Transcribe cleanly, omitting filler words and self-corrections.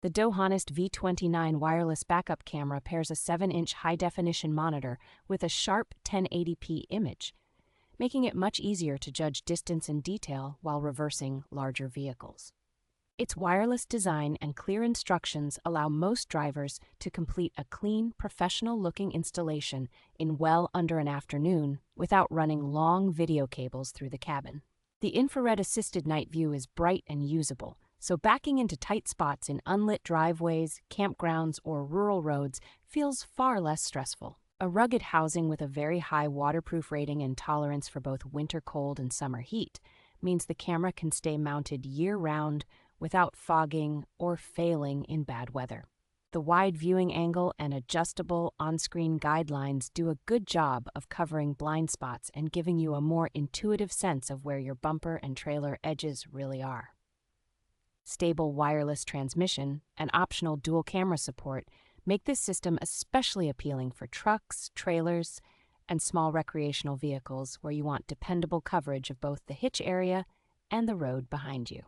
The DoHonest V29 wireless backup camera pairs a 7-inch high-definition monitor with a sharp 1080p image, making it much easier to judge distance and detail while reversing larger vehicles. Its wireless design and clear instructions allow most drivers to complete a clean, professional-looking installation in well under an afternoon without running long video cables through the cabin. The infrared-assisted night view is bright and usable, so backing into tight spots in unlit driveways, campgrounds, or rural roads feels far less stressful. A rugged housing with a very high waterproof rating and tolerance for both winter cold and summer heat means the camera can stay mounted year-round without fogging or failing in bad weather. The wide viewing angle and adjustable on-screen guidelines do a good job of covering blind spots and giving you a more intuitive sense of where your bumper and trailer edges really are. Stable wireless transmission and optional dual camera support make this system especially appealing for trucks, trailers, and small recreational vehicles where you want dependable coverage of both the hitch area and the road behind you.